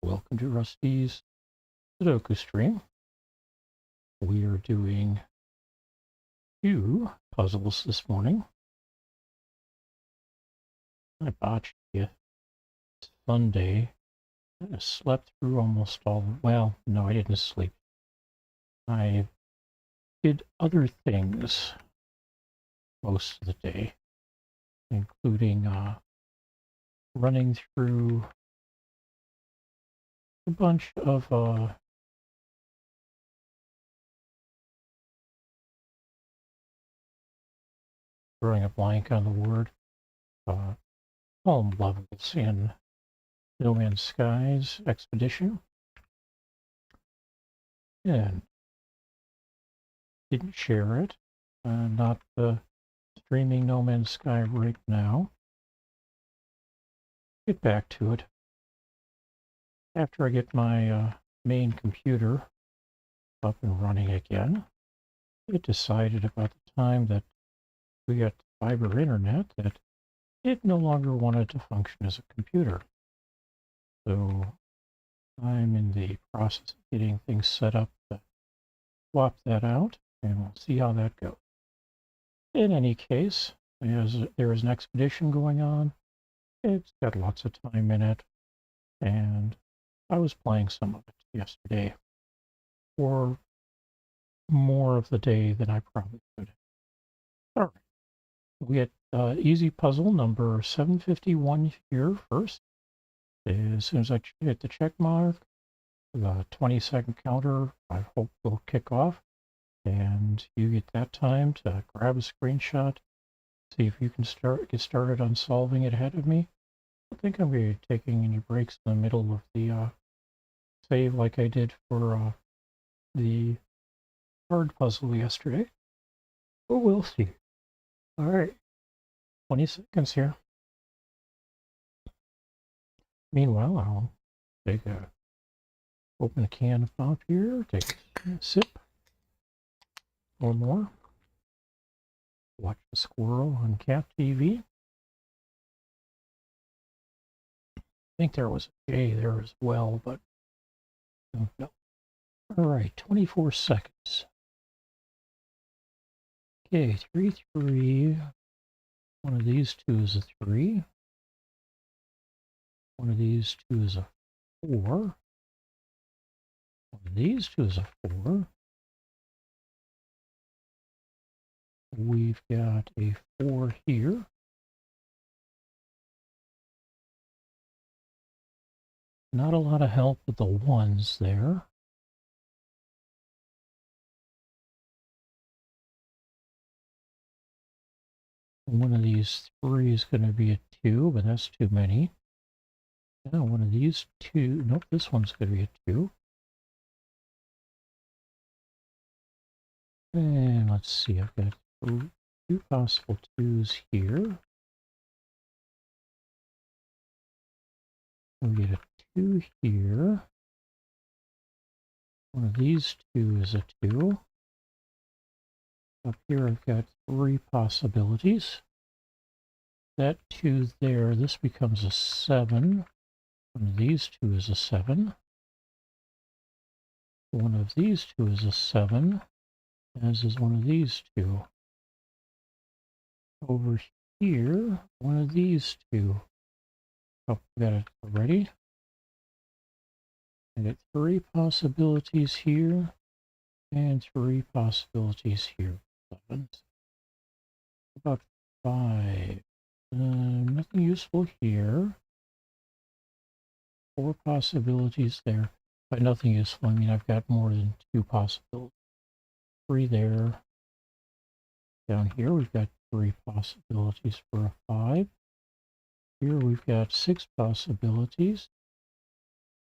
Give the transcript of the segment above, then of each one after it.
Welcome to Rusty's Sudoku stream. We are doing 2 puzzles this morning. I botched it. It's Sunday. I slept through almost all. Well, no, I didn't sleep. I did other things most of the day, including running through a bunch of drawing a blank on the word column levels in No Man's Sky's Expedition, and didn't share it. Not streaming No Man's Sky right now. Get back to it after I get my main computer up and running again. It decided about the time that we got fiber internet that it no longer wanted to function as a computer. So I'm in the process of getting things set up to swap that out, and we'll see how that goes. In any case, there is an expedition going on. It's got lots of time in it, and I was playing some of it yesterday, or more of the day than I probably could. All right, we get easy puzzle number 751 here first. As soon as I hit the check mark, the 20-second counter, I hope, will kick off, and you get that time to grab a screenshot, see if you can get started on solving it ahead of me. I think I'm going to be taking any breaks in the middle of the save like I did for the card puzzle yesterday. But we'll see. All right, 20 seconds here. Meanwhile, I'll open a can of pop here, take a sip, or more. Watch the squirrel on Cat TV. I think there was a J there as well, but I don't know. All right, 24 seconds. Okay, 3, 3. One of these two is a 3. One of these two is a 4. One of these two is a 4. We've got a 4 here. Not a lot of help with the 1s there. One of these 3 is going to be a 2, but that's too many. Now one of these 2, nope, this one's going to be a 2. And let's see, I've got 2 possible 2s here. We get a 2 here. One of these 2 is a 2. Up here I've got 3 possibilities. That 2 there, this becomes a 7. One of these 2 is a 7. One of these 2 is a 7, as is one of these 2. Over here, one of these 2. Oh, we got it already. I got 3 possibilities here, and 3 possibilities here. 7. About 5. Nothing useful here. 4 possibilities there. By nothing useful, I mean I've got more than 2 possibilities. 3 there. Down here we've got 3 possibilities for a 5. Here we've got 6 possibilities.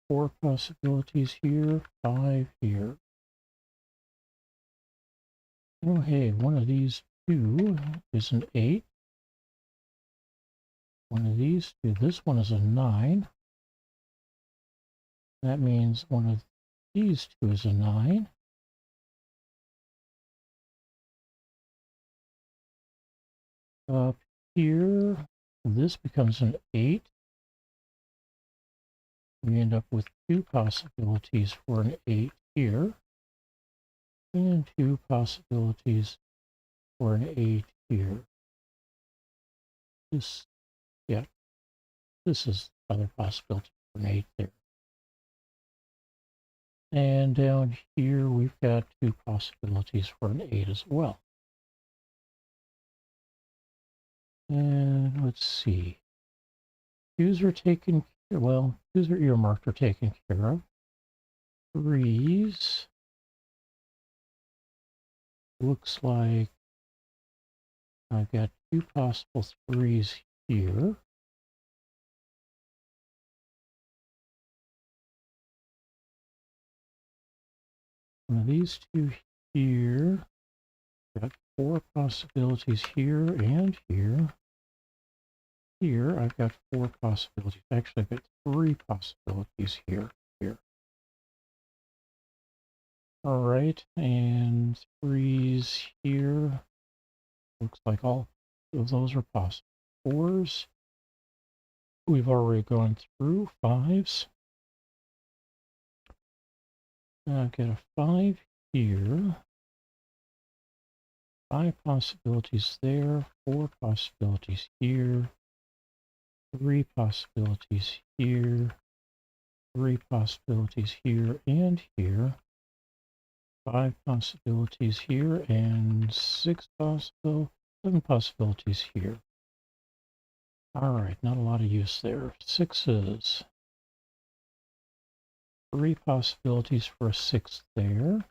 4 possibilities here, 5 here. Oh hey, one of these 2 is an 8. One of these 2, this one is a 9. That means one of these 2 is a 9. Up here, this becomes an 8. We end up with 2 possibilities for an 8 here, and 2 possibilities for an 8 here. This, yeah, this is another possibility for an 8 there. And down here, we've got 2 possibilities for an 8 as well. And let's see. 2s are taken, well, 2s are earmarked or taken care of. 3s, looks like I've got 2 possible 3s here. One of these 2 here. Got 4 possibilities here and here. Here, I've got 4 possibilities. Actually, I've got 3 possibilities here. All right, and 3s here. Looks like all of those are possible. 4s, we've already gone through. 5s. I've got a 5 here. 5 possibilities there. 4 possibilities here. 3 possibilities here. 3 possibilities here and here. 5 possibilities here and 7 possibilities here. All right, not a lot of use there. 6s. 3 possibilities for a 6 there.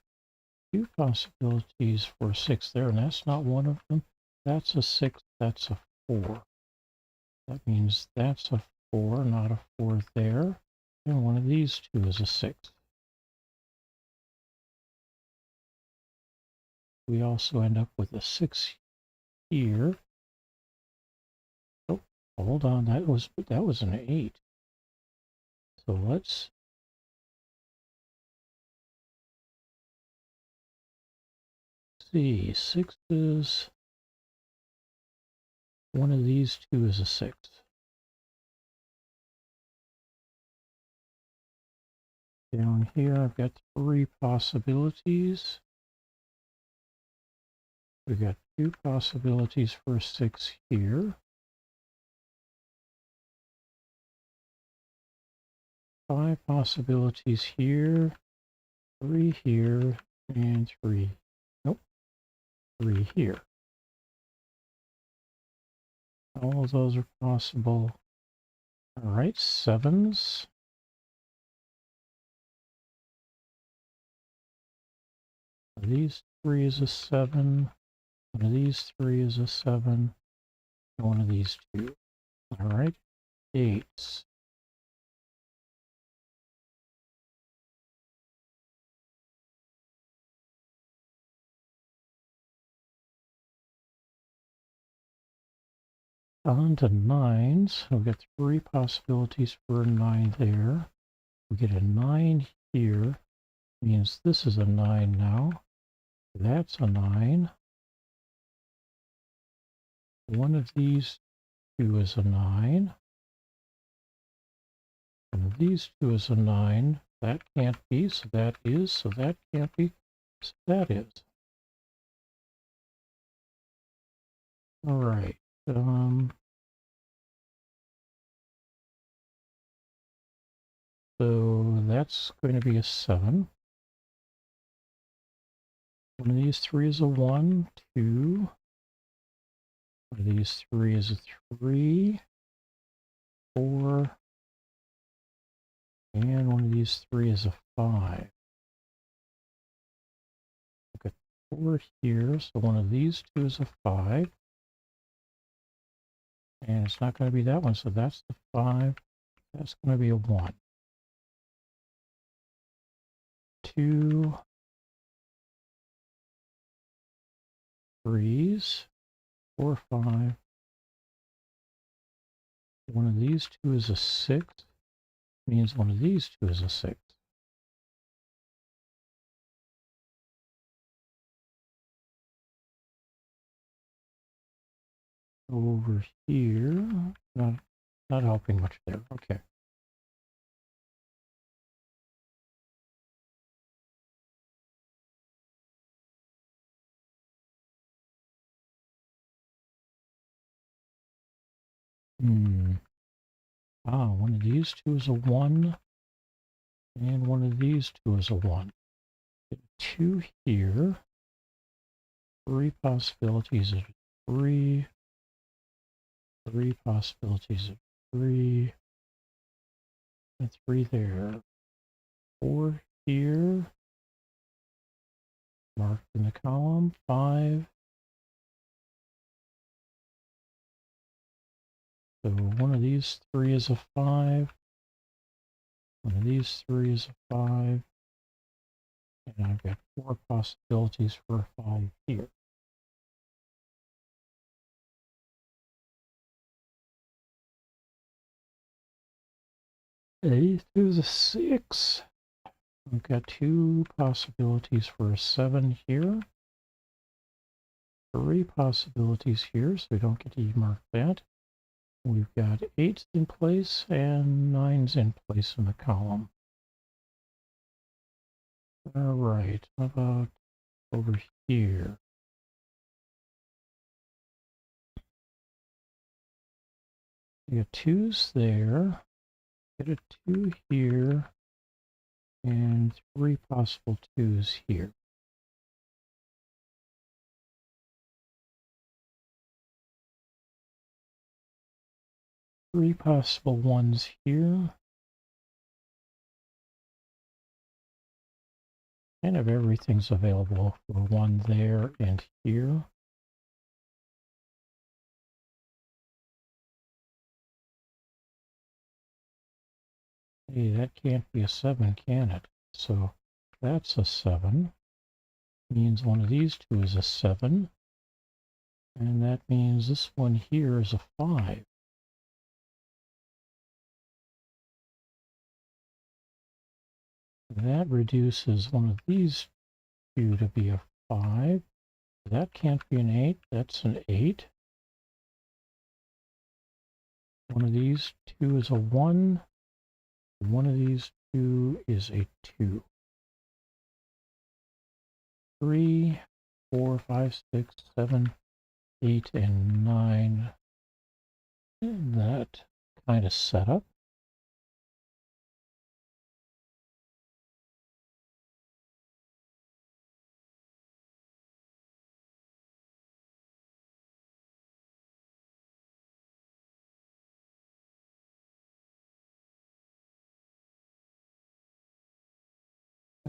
2 possibilities for a 6 there, and that's not one of them. That's a 6, that's a 4. That means that's a 4, not a 4 there. And one of these 2 is a 6. We also end up with a 6 here. Oh, hold on, that was an 8. So let's see. 6s. One of these 2 is a 6. Down here, I've got 3 possibilities. We've got 2 possibilities for a 6 here. 5 possibilities here. 3 here, and 3. Nope. 3 here. All of those are possible. All right, 7s. These 3 is a 7. One of these 3 is a 7. And one of these 2. All right, 8s. On to 9s. We've got 3 possibilities for a 9 there. We get a 9 here. Means this is a 9 now. That's a 9. One of these 2 is a 9. One of these 2 is a 9. That can't be, so that is, so that can't be, so that is. All right. So that's going to be a 7. One of these 3 is a 1, 2. One of these 3 is a 3, 4. And one of these 3 is a 5. I've got 4 here, so one of these 2 is a 5. And it's not going to be that one, so that's the 5. That's going to be a 1. 2 3s, 4, 5. One of these 2 is a 6. Means one of these 2 is a 6. Over here, not helping much there. Okay. One of these two is a 1, and one of these two is a 1. Get a 2 here. 3 possibilities of 3. 3 possibilities of 3. And 3 there. 4 here. Marked in the column. 5. So one of these 3 is a 5. One of these 3 is a 5. And I've got 4 possibilities for a 5 here. 8 is a 6. We've got 2 possibilities for a 7 here. 3 possibilities here, so we don't get to mark that. We've got 8s in place and 9s in place in the column. All right, how about over here? We got 2s there. Get a 2 here. And 3 possible 2s here. Three possible 1s here. Kind of everything's available for 1 there and here. Hey, that can't be a 7, can it? So that's a 7. Means one of these two is a 7. And that means this one here is a 5. That reduces one of these two to be a 5. That can't be an 8. That's an 8. One of these two is a 1. One of these two is a 2. 3, 4, 5, 6, 7, 8, and 9. And that kind of setup.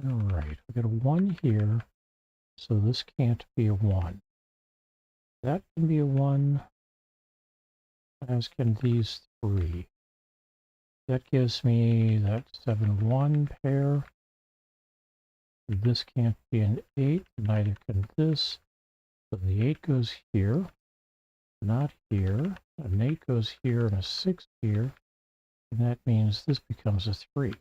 All right, we got a 1 here, so this can't be a 1. That can be a 1, as can these 3. That gives me that 7-1 pair. This can't be an 8, neither can this. So the 8 goes here, not here. An 8 goes here and a 6 here. And that means this becomes a 3.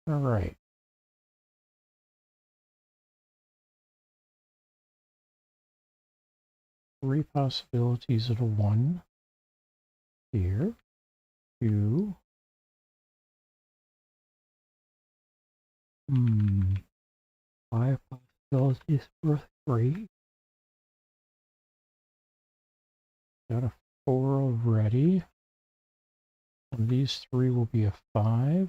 All right. Three possibilities of a 1 here. 2. 5 possibilities for 3. Got a 4 already. And these 3 will be a 5.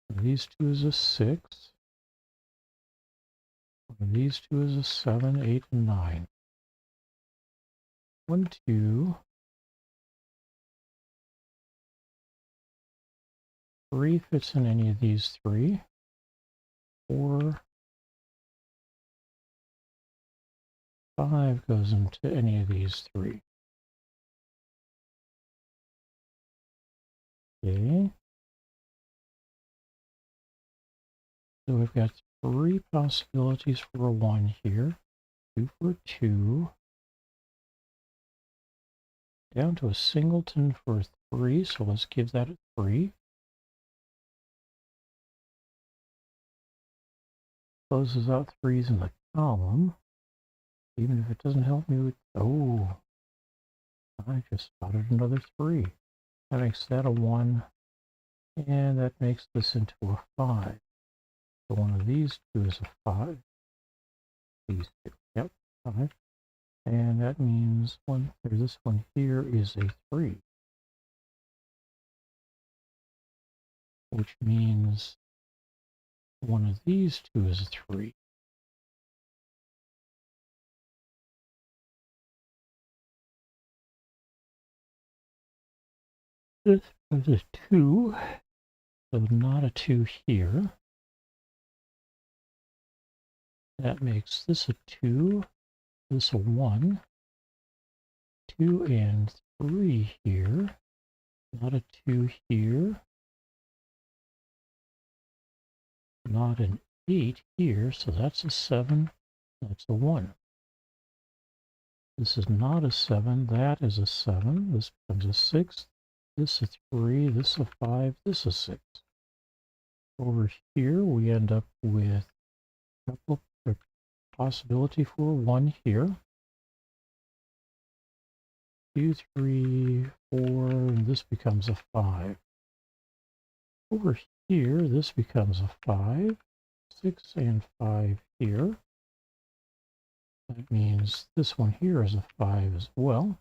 And these 2 is a 6. And these 2 is a 7, 8, and 9. 1, 2. 3 fits in any of these 3. 4. 5 goes into any of these 3. Okay. So we've got 3 possibilities for a 1 here. 2 for 2. Down to a singleton for 3, so let's give that a 3. Closes out 3s in the column. Even if it doesn't help me with... Oh, I just spotted another 3. That makes that a 1. And that makes this into a 5. So one of these two is a 5. These two. Yep, 5. And that means this one here is a 3, which means one of these two is a 3. This is a 2, so not a 2 here. That makes this a 2, this a 1, 2 and 3 here, not a 2 here, not an 8 here, so that's a 7, that's a 1. This is not a 7, that is a 7, this becomes a 6, this a 3, this a 5, this a 6. Over here we end up with a possibility for 1 here. 2, 3, 4, and this becomes a 5. Over here, this becomes a 5, 6 and 5 here. That means this one here is a 5 as well.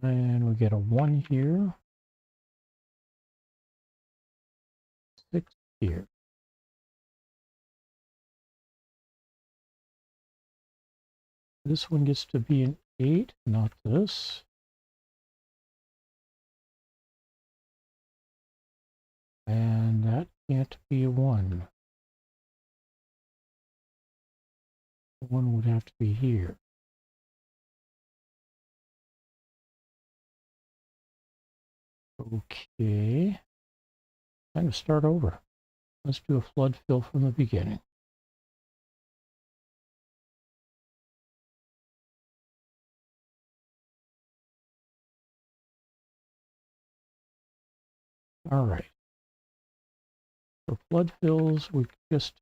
And we get a 1 here, 6 here. This one gets to be an 8, not this. And that can't be a 1. 1 would have to be here. Okay. Time to start over. Let's do a flood fill from the beginning. All right. For flood fills, we just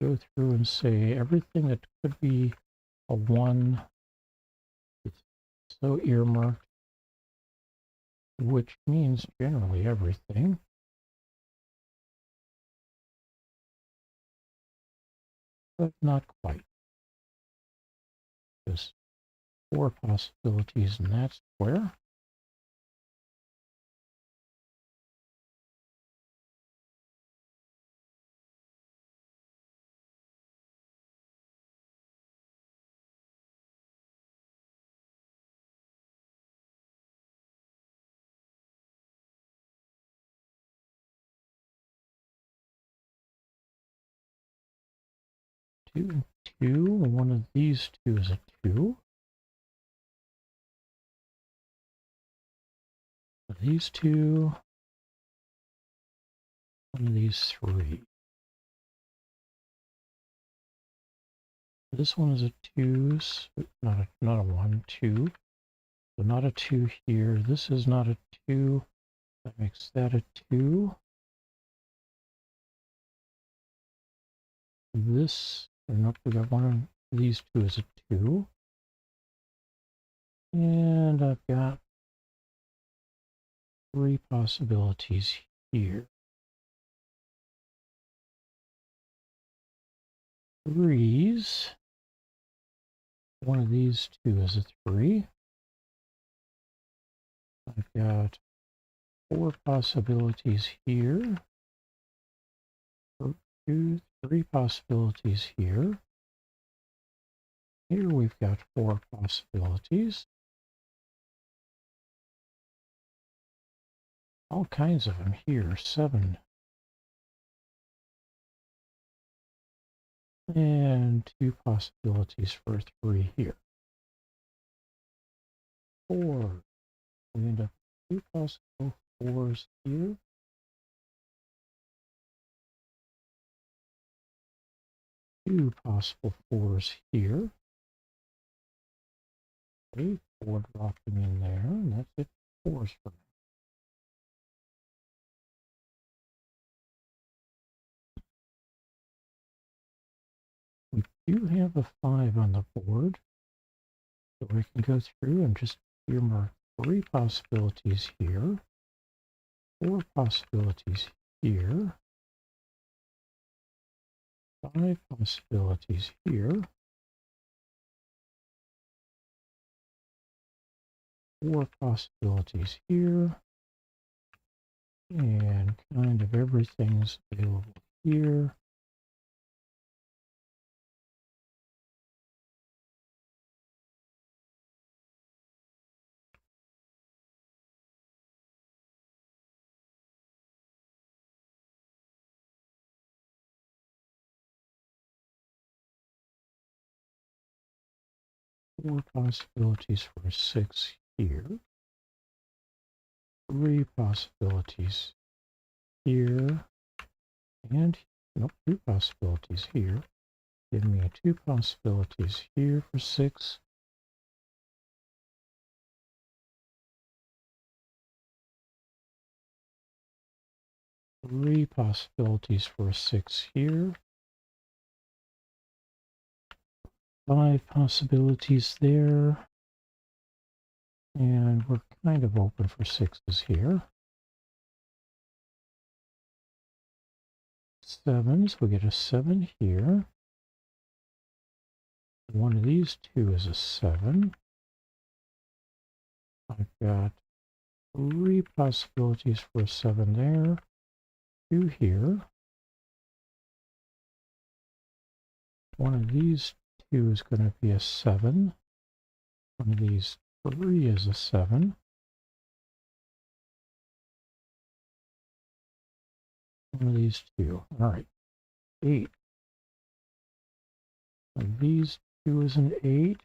go through and say everything that could be a 1 is so earmarked, which means generally everything. But not quite. There's 4 possibilities in that square. Two and 2. One of these two is a 2. These two. One of these 3. This one is a 2, so not a 1, 2. So not a 2 here. This is not a 2. That makes that a 2. This, nope, we got one of these two is a 2. And I've got 3 possibilities here. 3s. One of these two is a 3. I've got 4 possibilities here. 2, 3 possibilities here. Here we've got 4 possibilities. All kinds of them here. 7. And 2 possibilities for 3 here. 4. We end up with 2 possible 4s here. 2 possible 4s here. Okay, 4 dropping in there, and that's it. 4s for now. We do have a 5 on the board, so we can go through and just earmark 3 possibilities here, 4 possibilities here, 5 possibilities here. 4 possibilities here. And kind of everything's available here. Four possibilities for 6 here. 3 possibilities here. And, nope, 2 possibilities here. Give me 2 possibilities here for 6. Three possibilities for 6 here. 5 possibilities there. And we're kind of open for 6s here. 7s, we get a 7 here. One of these two is a 7. I've got 3 possibilities for a 7 there. 2 here. One of these two is going to be a 7. One of these 3 is a 7. One of these 2. All right. 8. One of these 2 is an 8.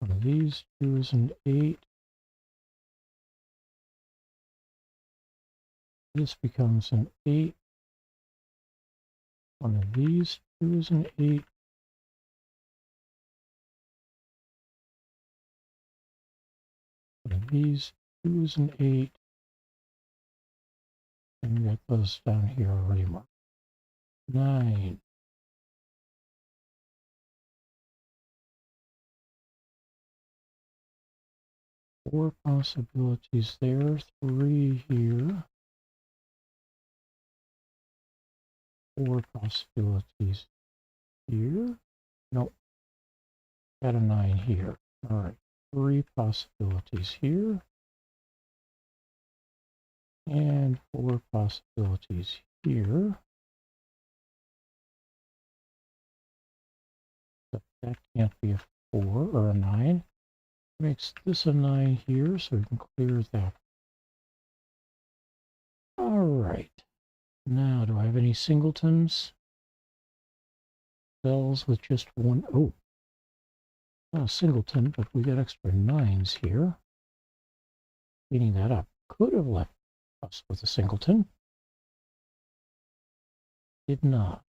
One of these 2 is an 8. This becomes an 8. One of these 2 is an 8. One of these 2 is an 8. And we got those down here already marked. 9. Four possibilities there. 3 here. 4 possibilities here. Nope. Got a 9 here. All right. 3 possibilities here. And 4 possibilities here. But that can't be a 4 or a 9. Makes this a 9 here, so we can clear that. All right. Now, do I have any singletons? Cells with just one. Oh, not a singleton, but we got extra 9s here. Cleaning that up. Could have left us with a singleton. Did not.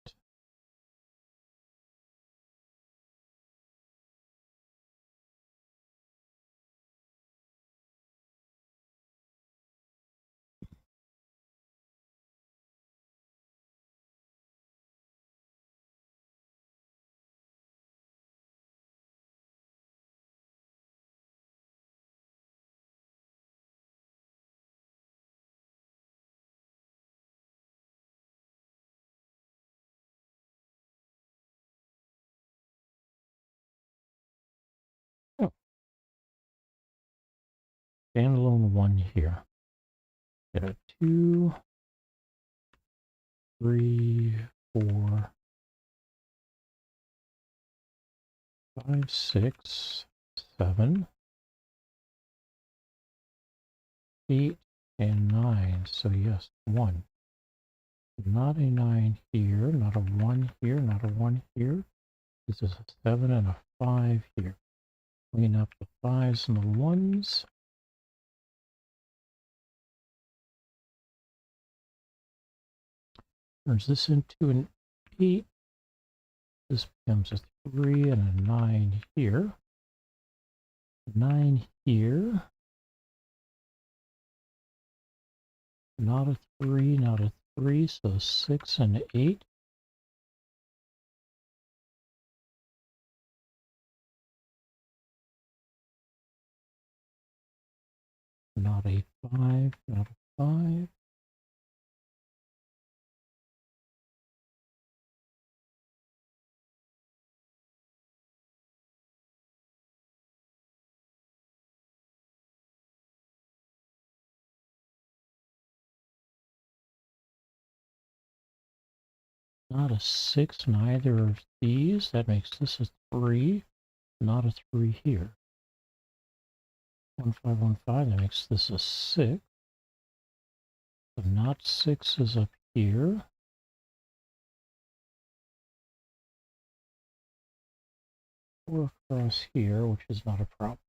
Oh. Standalone 1 here. Got a 2, 3, 4, 5, 6, 7, 8, and 9. So yes, 1. Not a 9 here, not a 1 here, not a 1 here. This is a 7 and a 5 here. Clean up the 5s and the 1s. Turns this into an 8. This becomes a 3 and a 9 here. 9 here. Not a 3, not a 3, so 6 and 8. Not a 5, not a 5. Not a 6, neither of these. That makes this a 3. Not a 3 here. 1515, that makes this a 6. So not 6 is up here. Or across here, which is not a problem.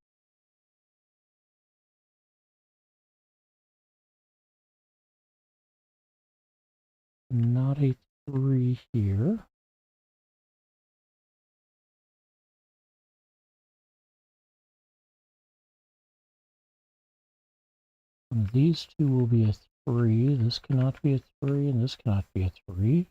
Not a 3 here. And these two will be a 3. This cannot be a 3, and this cannot be a 3.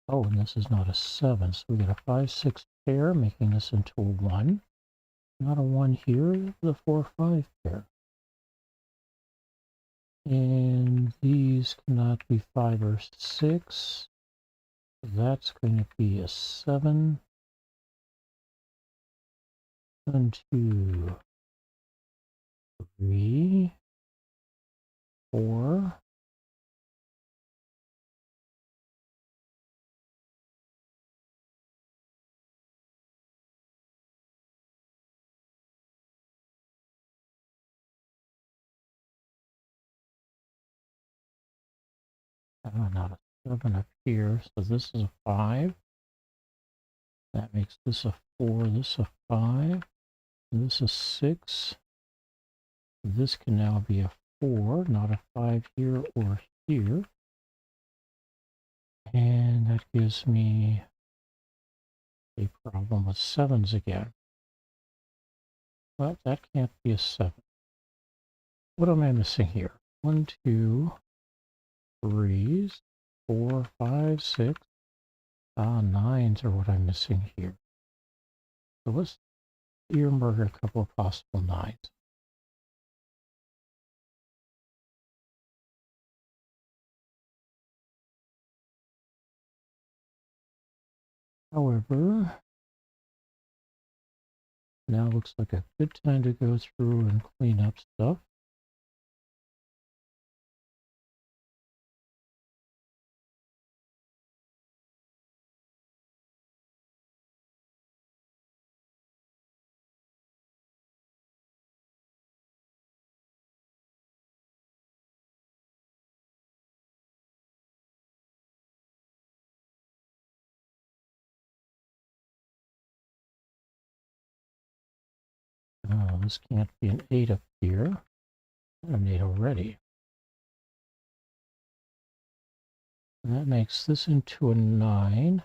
Oh, and this is not a 7, so we get a 5, 6 pair, making this into a 1. Not a 1 here, the 4, 5 pair. And these cannot be 5 or 6. So that's going to be a 7. 1, 2, 3, 4. Not a 7 up here, so this is a 5. That makes this a 4, this a 5, and this a 6. This can now be a 4, not a 5 here or here. And that gives me a problem with 7s again. Well, that can't be a 7. What am I missing here? 1, 2, 3, 4, 5, 6. 9s are what I'm missing here. So let's earmark a couple of possible 9s. However, now looks like a good time to go through and clean up stuff. This can't be an 8 up here. An 8 already. And that makes this into a 9.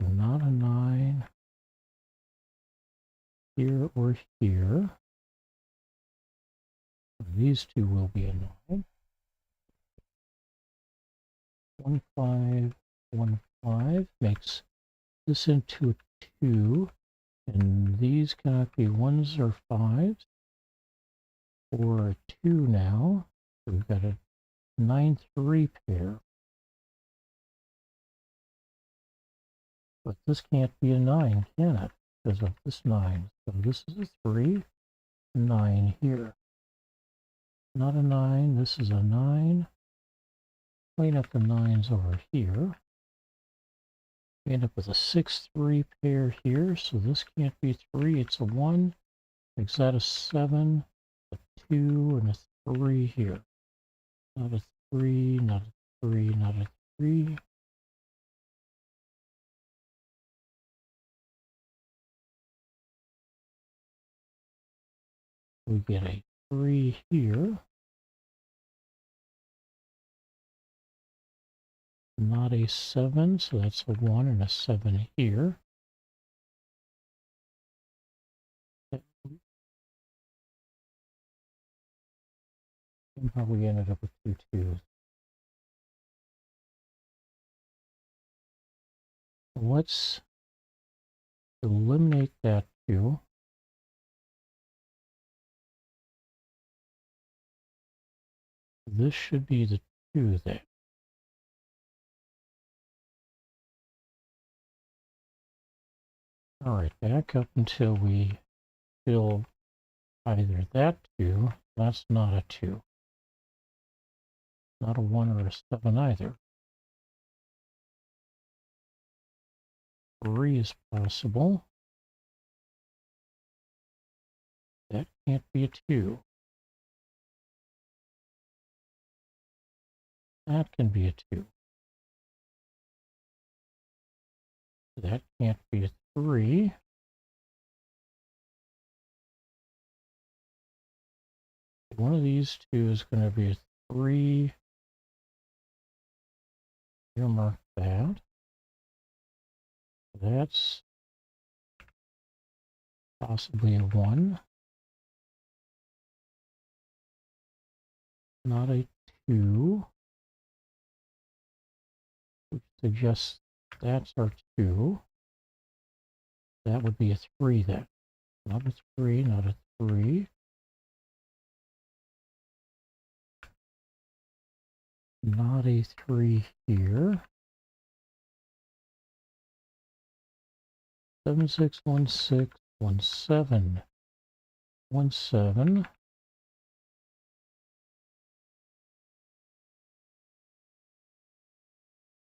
Not a 9 here or here. These two will be a 9. 1, 5, 1, 5 makes this into a 2. And these cannot be 1s or 5s. Or a 2 now. So we've got a 9, 3 pair. But this can't be a 9, can it? Because of this 9. So this is a 3, 9 here. Not a 9, this is a 9. Clean up the 9s over here. We end up with a 6, 3 pair here, so this can't be 3, it's a 1. Makes that a 7, a 2, and a 3 here. Not a 3, not a 3, not a 3. We get a 3 here. Not a 7, so that's a 1 and a 7 here. And how we ended up with 2 2s. Let's eliminate that 2. This should be the 2 there. All right, back up until we fill either that 2, that's not a 2. Not a 1 or a 7 either. 3 is possible. That can't be a 2. That can be a 2. That can't be a 3. One of these two is going to be a 3. Earmark that. That's possibly a 1. Not a 2. Which suggests that's our 2. That would be a 3 then. Not a 3, not a 3. Not a 3 here. 7, 6, 1, 6, 1, 7. 1, 7.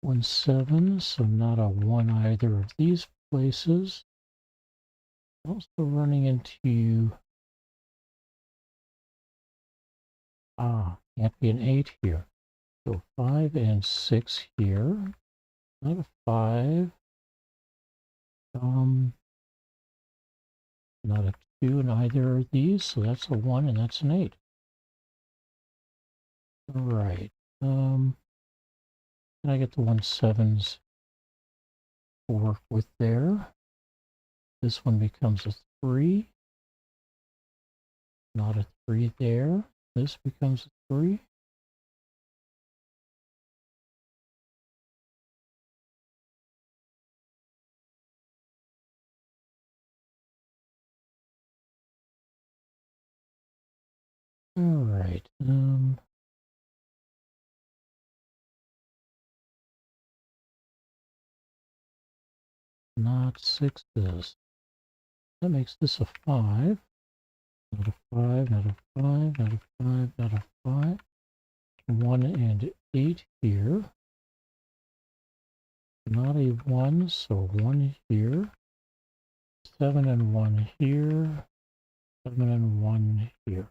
1, 7, so not a 1 either of these places. Also running into, can't be an 8 here. So 5 and 6 here. Not a 5. Not a 2 in either of these, so that's a 1 and that's an 8. All right. Can I get the 1 7s to work with there? This one becomes a 3. Not a 3 there. This becomes a 3. All right. Not 6s. That makes this a 5. Not a 5, not a 5, not a 5, not a 5. 1 and 8 here. Not a 1, so 1 here. 7 and 1 here. 7 and 1 here.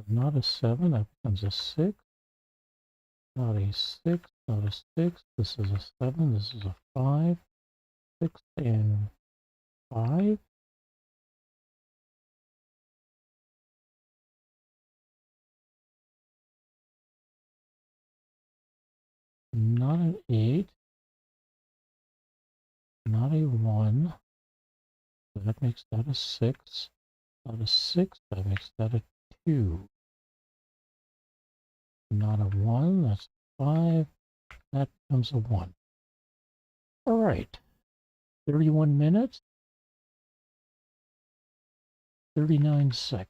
Not a 7, that becomes a 6. Not a 6, not a 6. This is a 7, this is a 5. 6 and 5. Not an 8. Not a 1. So that makes that a 6. Not a 6, that makes that a 2. Not a 1, that's 5. That becomes a 1. All right. 31 minutes, 39 seconds.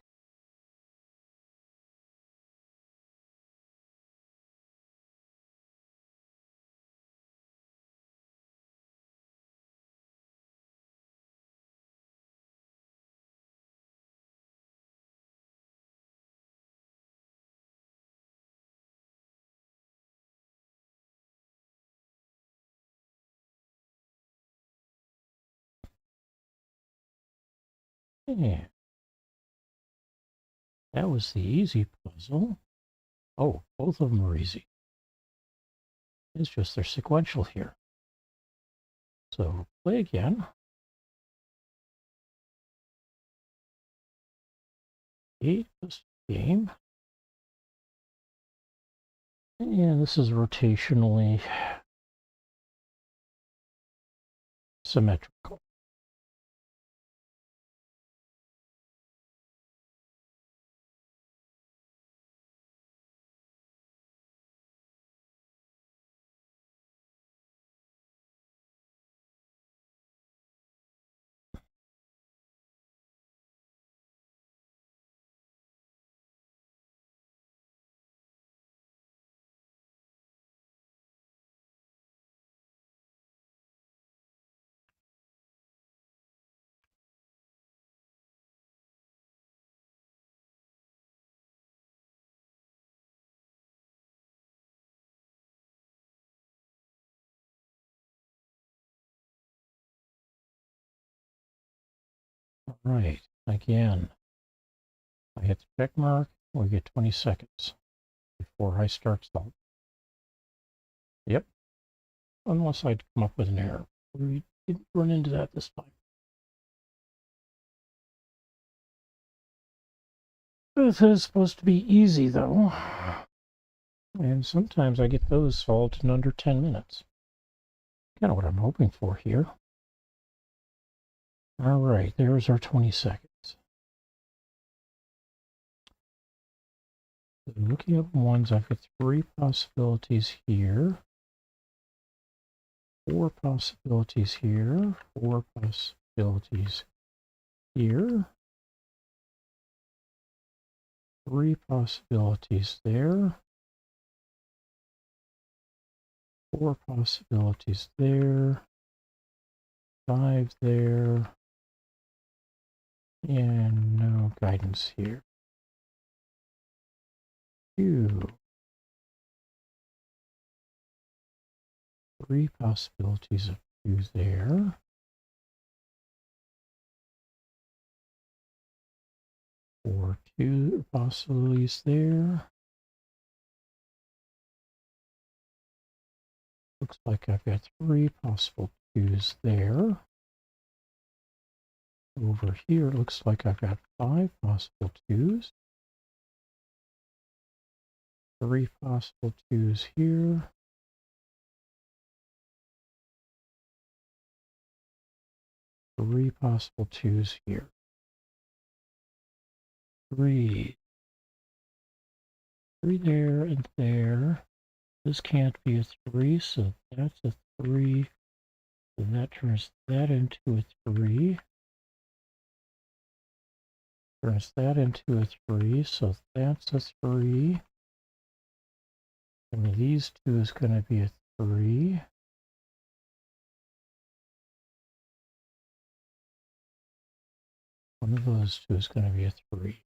Yeah, that was the easy puzzle. Oh, both of them are easy. It's just they're sequential here. So play again. 8 is game. And this is rotationally symmetrical. All right, again, I hit the check mark, we get 20 seconds before I start salt. Yep, unless I'd come up with an error. We didn't run into that this time. This is supposed to be easy, though. And sometimes I get those solved in under 10 minutes. Kind of what I'm hoping for here. All right, there's our 20 seconds. So looking at ones, I've got 3 possibilities here. 4 possibilities here. 4 possibilities here. 3 possibilities there. 4 possibilities there. 5 there. And no guidance here. 2. 3 possibilities of 2 there. 4, 2 possibilities there. Looks like I've got 3 possible 2s there. Over here, it looks like I've got 5 possible 2s. 3 possible 2s here. Three possible 2s here. 3. 3 there and there. This can't be a 3, so that's a 3. So that turns that into a 3. Turns that into a 3, so that's a 3. And these 2 is going to be a 3. One of those 2 is going to be a 3.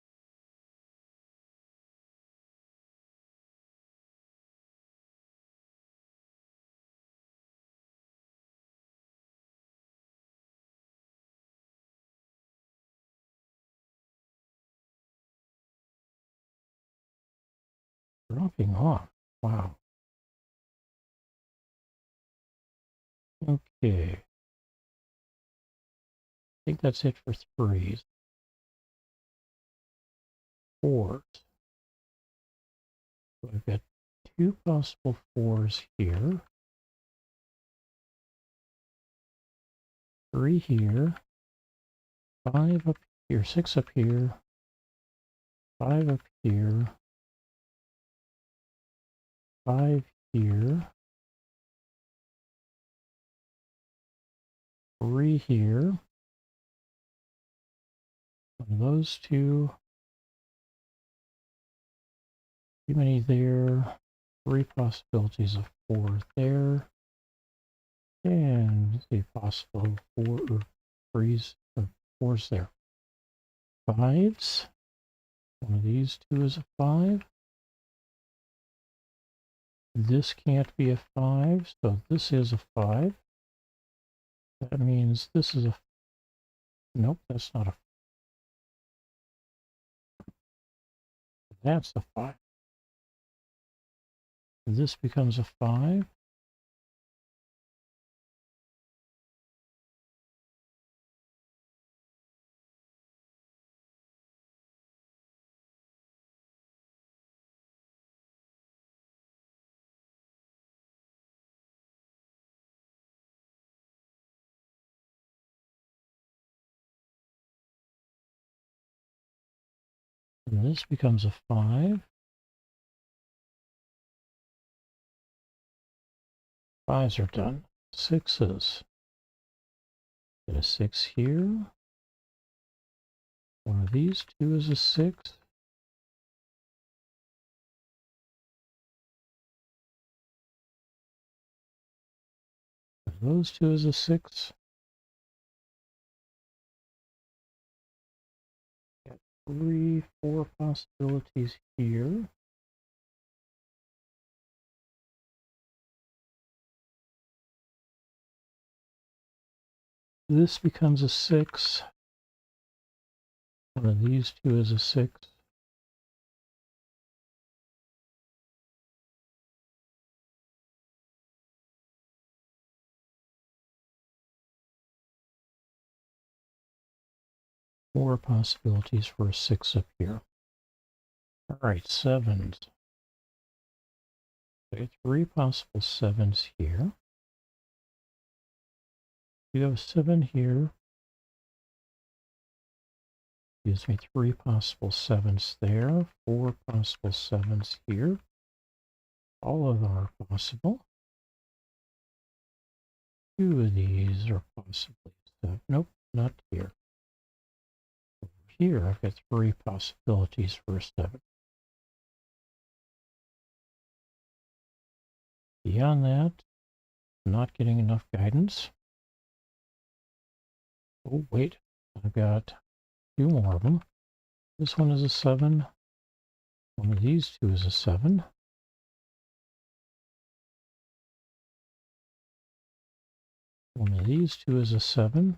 Dropping off. Wow. Okay. I think that's it for 3s. 4s. So I've got 2 possible 4s here. 3 here. 5 up here. 6 up here. 5 up here. 5 here. 3 here. One of those 2. Too many there. 3 possibilities of 4 there. And a possible 4 or 3s or 4s there. 5s. One of these 2 is a 5. This can't be a 5, so this is a 5. That means this is a... Nope, that's not a... That's a 5. This becomes a 5. And this becomes a 5. 5s are done. 6s. Get a 6 here. One of these 2 is a 6. Those 2 is a 6. Got 3, 4 possibilities here. This becomes a 6. One of these two is a 6. Four possibilities for a 6 up here. All right, 7s. Okay, 3 possible 7s here. You have a 7 here. Gives me 3 possible 7s there. 4 possible 7s here. All of them are possible. 2 of these are possibly 7. Nope, not here. Over here, I've got 3 possibilities for a 7. Beyond that, not getting enough guidance. Oh, wait, I've got 2 more of them. This one is a 7. One of these two is a 7. One of these two is a 7.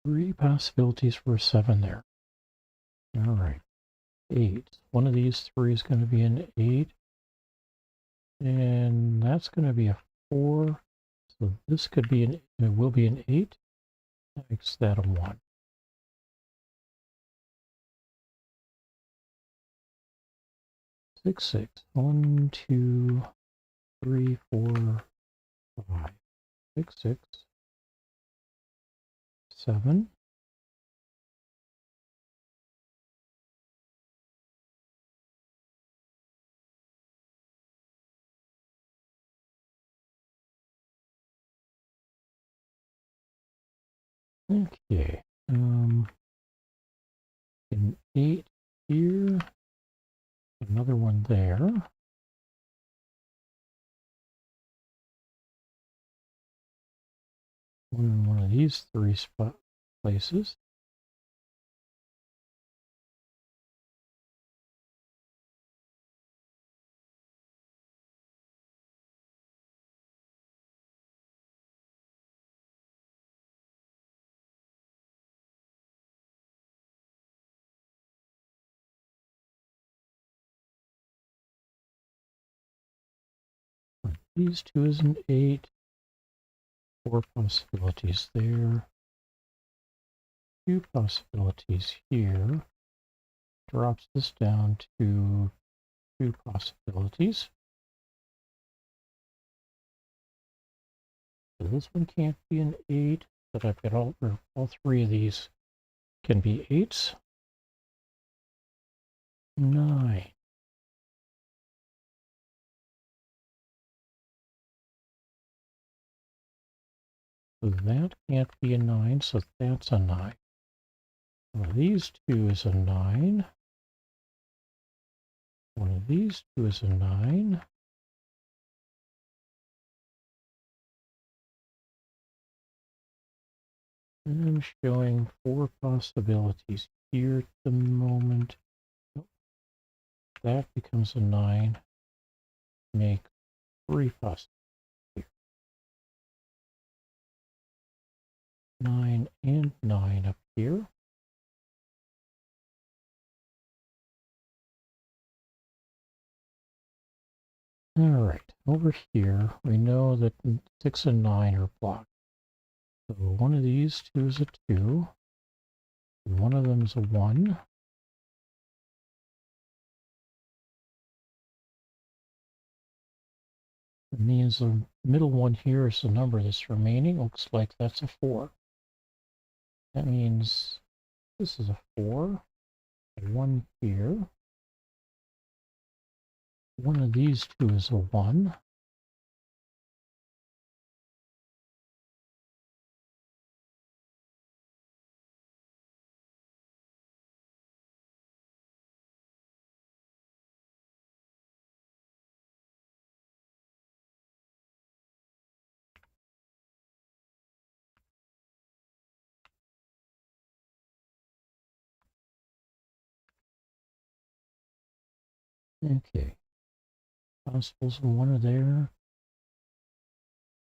Three possibilities for a 7 there. All right. 8. One of these 3 is going to be an 8. And that's going to be a 4. So this could be it will be an 8. That makes that a 1. 6, 6. 1, 2, 3, 4, 5. 6, 6. 7. Okay. An 8 here. Another one there. One of these 3 places. These two is an 8. 4 possibilities there. 2 possibilities here. Drops this down to 2 possibilities. So this one can't be an 8, but I've got all 3 of these can be 8s. 9. So that can't be a 9, so that's a 9. One of these two is a 9. One of these two is a 9. And I'm showing 4 possibilities here at the moment. That becomes a 9. Make 3 possibilities here. 9 and 9 up here. All right, over here, we know that 6 and 9 are blocked. So one of these two is a 2. And one of them is a 1. It means the middle one here is the number that's remaining. Looks like that's a 4. That means this is a 4. A 1 here. One of these two is a 1. Okay. Possibles, 1 are there.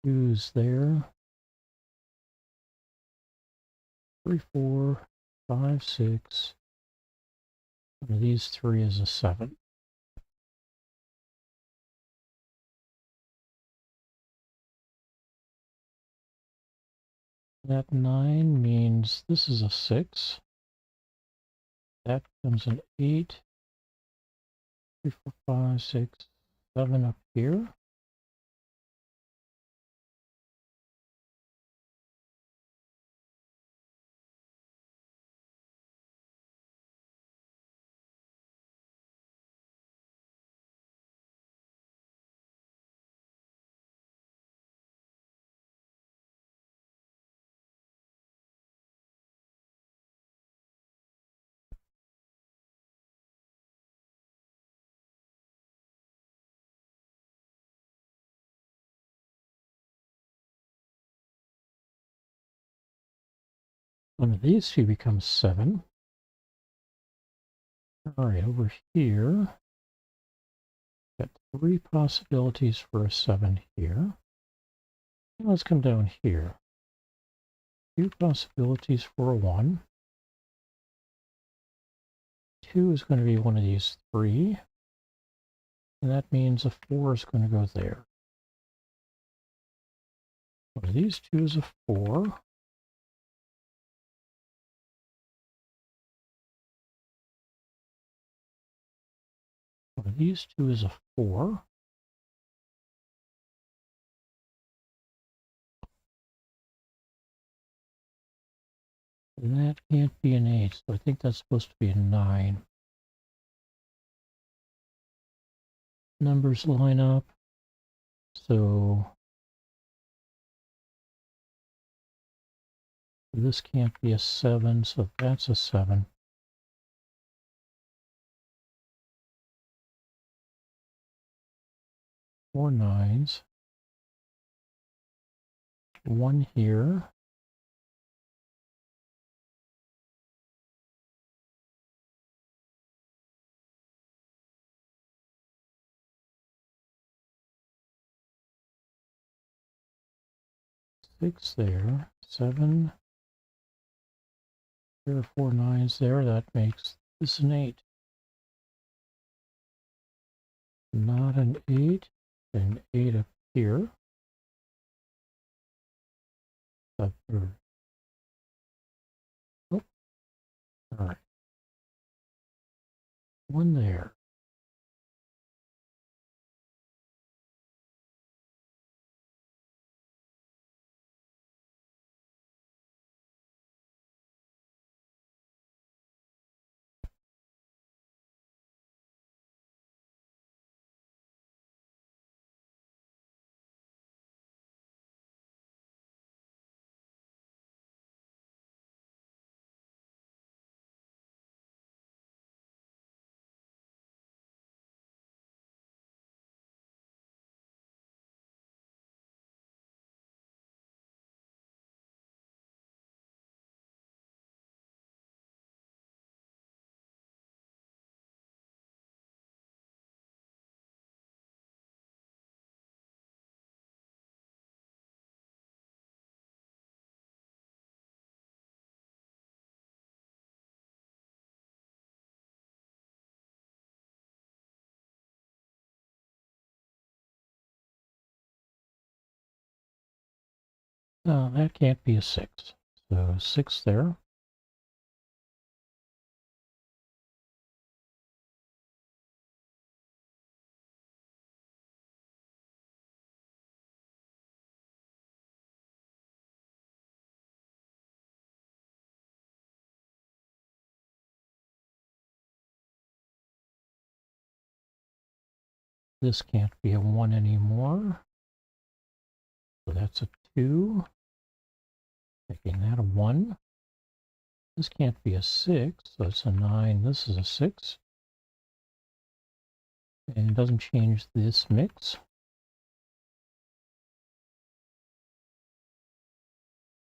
2's there. 3, 4, 5, 6. One of these 3 is a 7. That 9 means this is a 6. That becomes an 8. 3, 4, 5, 6, 7 up here. One of these 2 becomes 7. All right, over here, got 3 possibilities for a 7 here. Now let's come down here. 2 possibilities for a 1. 2 is going to be one of these 3. And that means a 4 is going to go there. One of these 2 is a 4. One of these 2 is a 4. And that can't be an 8, so I think that's supposed to be a 9. Numbers line up. So this can't be a 7, so that's a 7. Four 9s. 1 here. Six there. 7. There are 4 9s there. That makes this an 8. Not an 8. An 8 up here. Up here. Oh. All right. 1 there. That can't be a 6. So 6 there. This can't be a 1 anymore. So that's a 2. Making that a 1. This can't be a 6, so it's a 9. This is a 6. And it doesn't change this mix.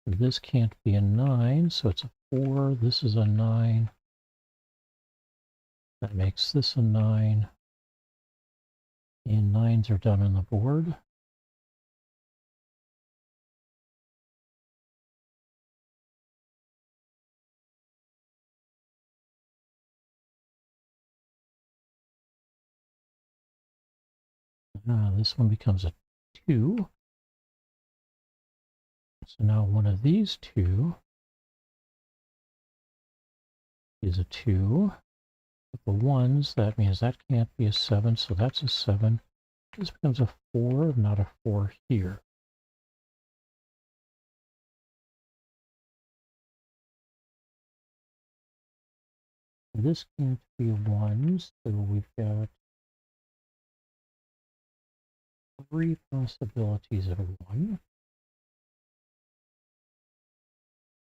This can't be a 9, so it's a 4. This is a 9. That makes this a 9. And 9s are done on the board. This one becomes a 2. So now one of these two is a 2. With the 1s, that means that can't be a 7, so that's a 7. This becomes a 4, not a 4 here. This can't be 1, so we've got 3 possibilities of 1.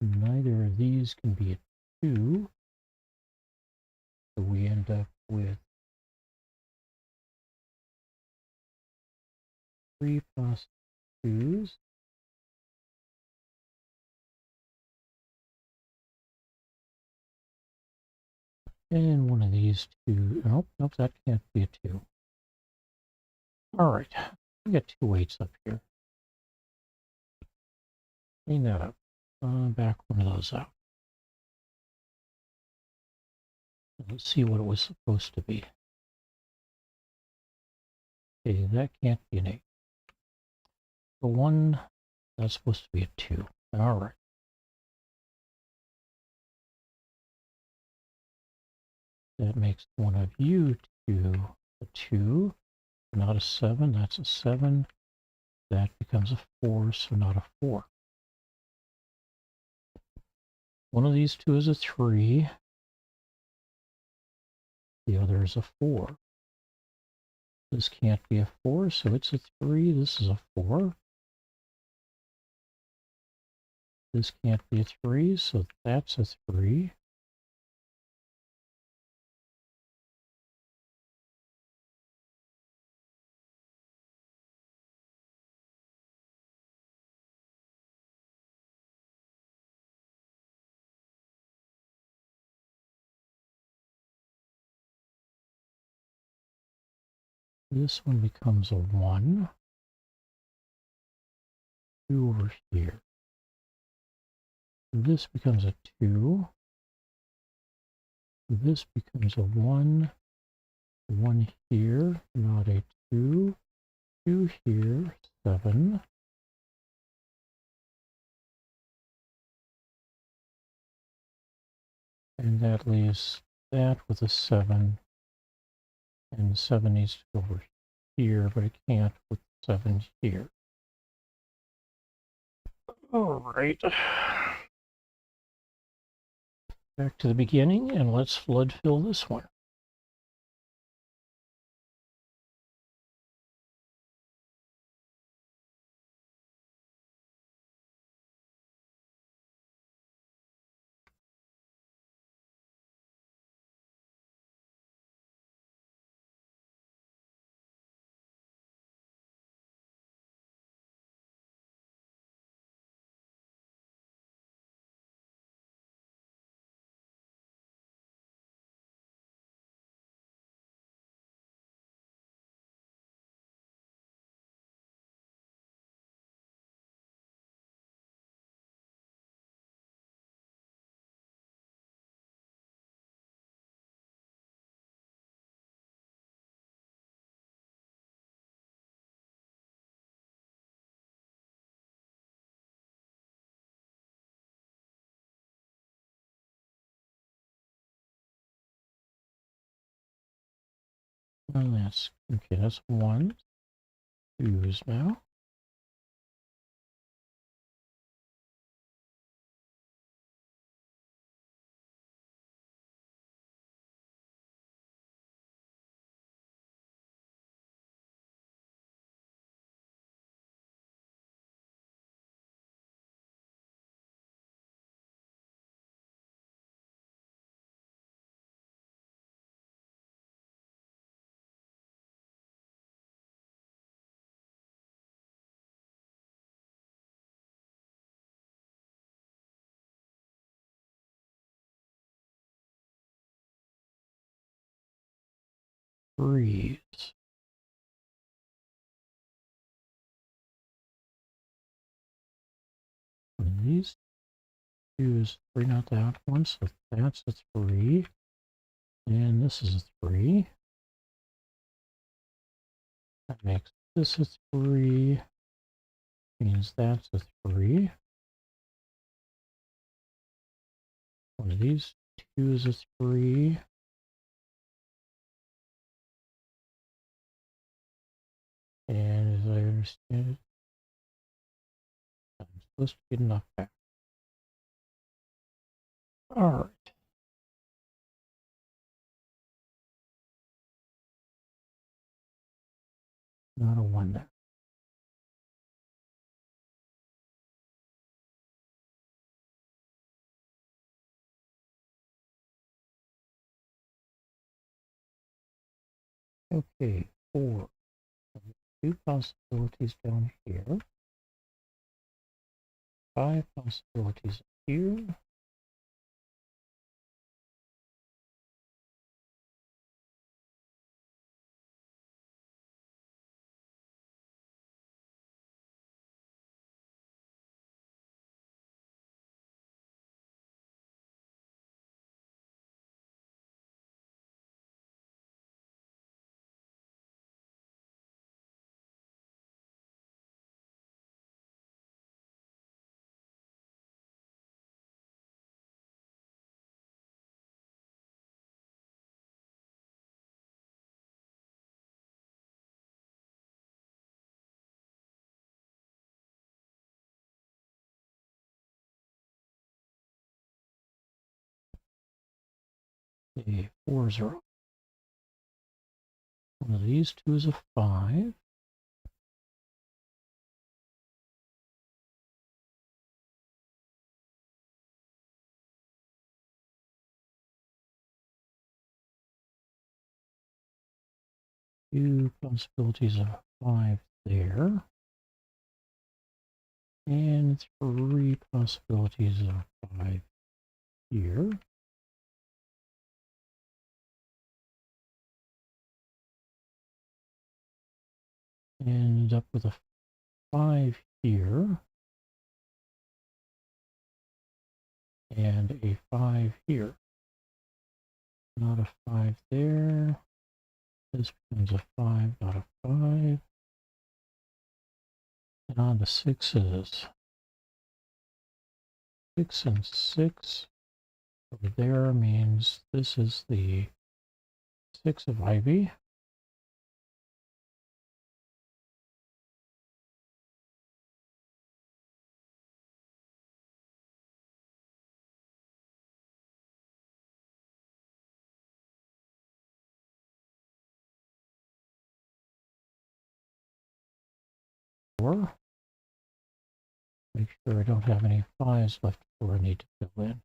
Neither of these can be a 2, so we end up with 3 possible 2s. And one of these two, nope, that can't be a 2. All right, we got 2 8s up here. Clean that up. Back one of those out. Let's see what it was supposed to be. Okay, that can't be an 8. The 1, that's supposed to be a 2. All right. That makes one of you two a 2, not a 7. That's a 7. That becomes a 4, so not a 4. One of these two is a 3. The other is a 4. This can't be a 4, so it's a 3. This is a 4. This can't be a 3, so that's a 3. This one becomes a 1. 2 over here. This becomes a 2. This becomes a 1. 1 here, not a 2. 2 here, 7. And that leaves that with a 7. And 7 needs to go over here, but it can't with 7 here. All right. Back to the beginning, and let's flood fill this one. And that's okay. That's 1. 2s now. Threes. these two is 3, not that one, so that's a 3. And this is a 3. That makes this a 3. Means that's a 3. One of these two is a 3. And as I understand it, I'm supposed to get enough back. Alright. Not a 1 there. Okay, 4. 2 possibilities down here. 5 possibilities here. Okay, 4s are up. One of these two is a 5. Two possibilities of 5 there. And 3 possibilities of 5 here. And end up with a 5 here. And a 5 here. Not a 5 there. This becomes a 5, not a 5. And on to 6s. 6 and 6 over there means this is the 6 of Ivy. Or make sure I don't have any 5s left before I need to fill in.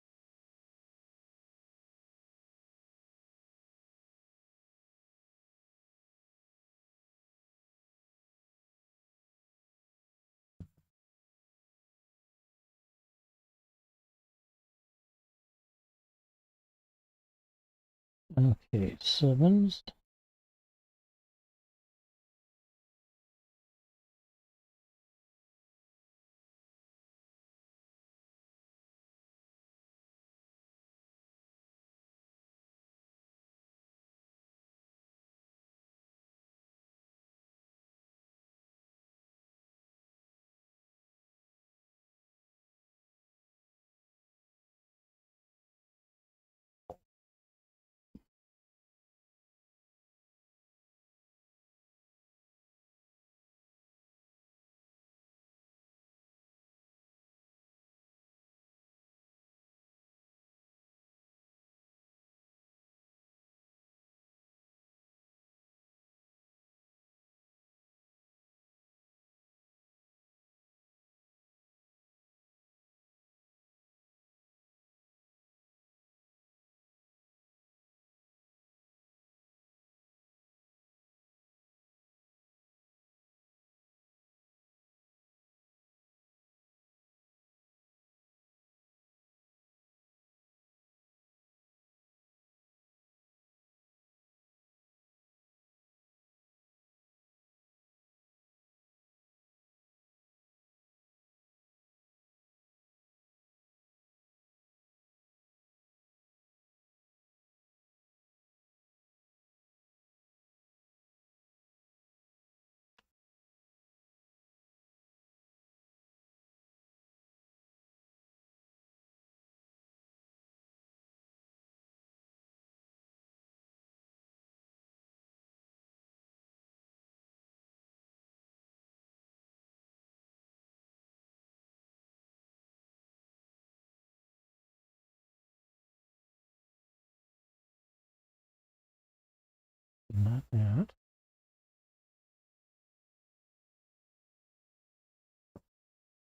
Okay, 7s.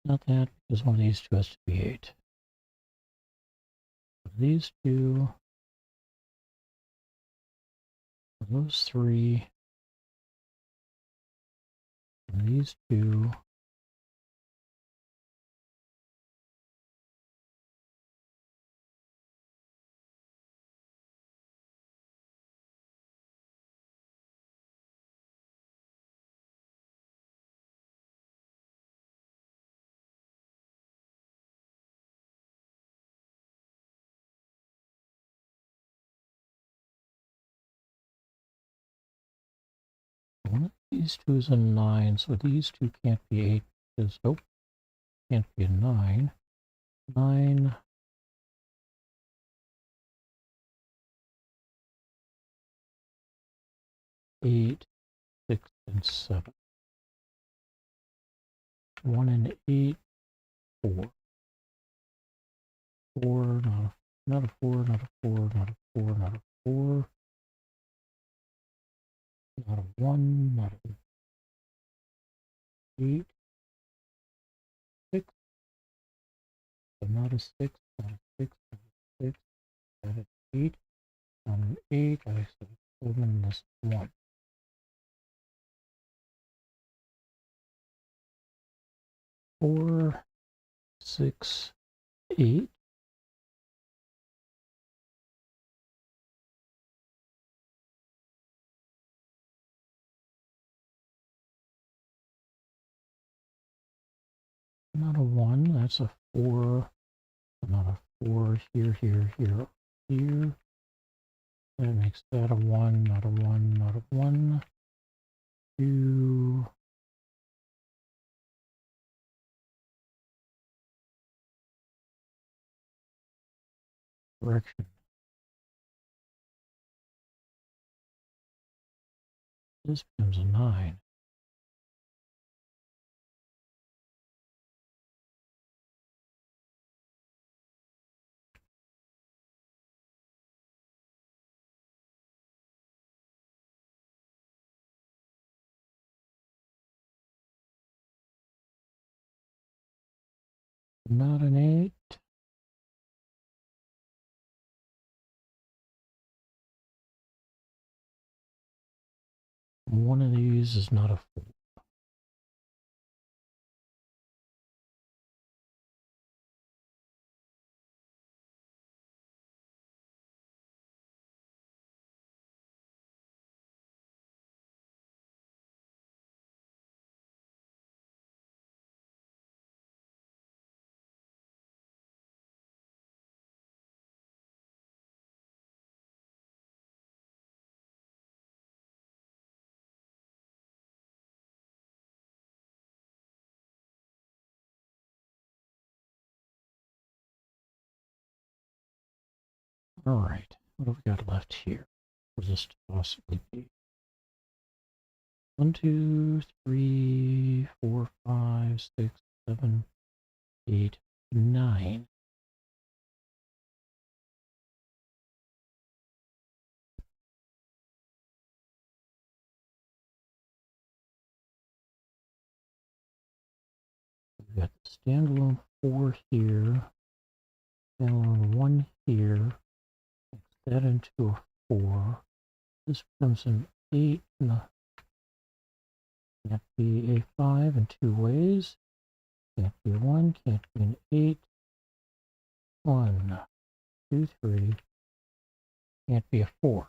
Not that, because one of these two has to be 8. These two, those 3, these two, one of these two is a 9, so these two can't be 8, because, nope, can't be a 9. 9, 8, 6, and 7. 1 and 8, 4. 4, not a 4, not a 4, not a 4, not a 4. Not a 1, not a 8, 6, but not a 6, not a 6, not a 6, not an 8, not an 8, I said 7 this 1. 4, 6, 8. Not a 1, that's a 4, not a 4, here, here, here, here. That makes that a 1, not a 1, not a 1. 2, correction. This becomes a 9. Not an 8. One of these is not a 4. All right, what have we got left here? What this possibly be? 1, 2, 3, 4, 5, 6, 7, 8, 9. We've got the standalone 4 here, standalone 1 here, mix that into a 4. This becomes an 8, and can't be a 5 in 2 ways. Can't be a 1, can't be an 8. 1, 2, 3. Can't be a 4.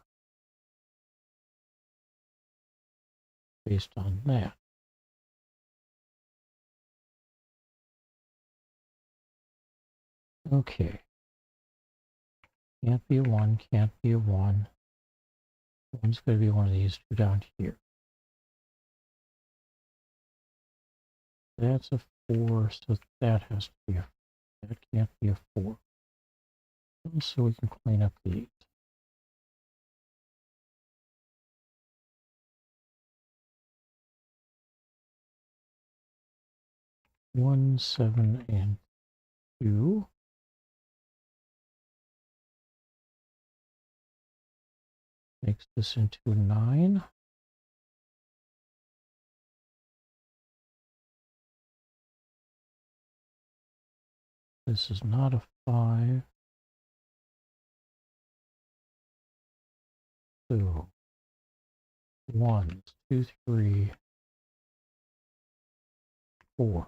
Based on that. Okay. Can't be a 1, can't be a 1. One's going to be one of these two down here. That's a 4, so that has to be a 4. That can't be a 4. So we can clean up these. 1, 7, and 2. Makes this into a 9. This is not a 5. So 1, 2, 3, 4.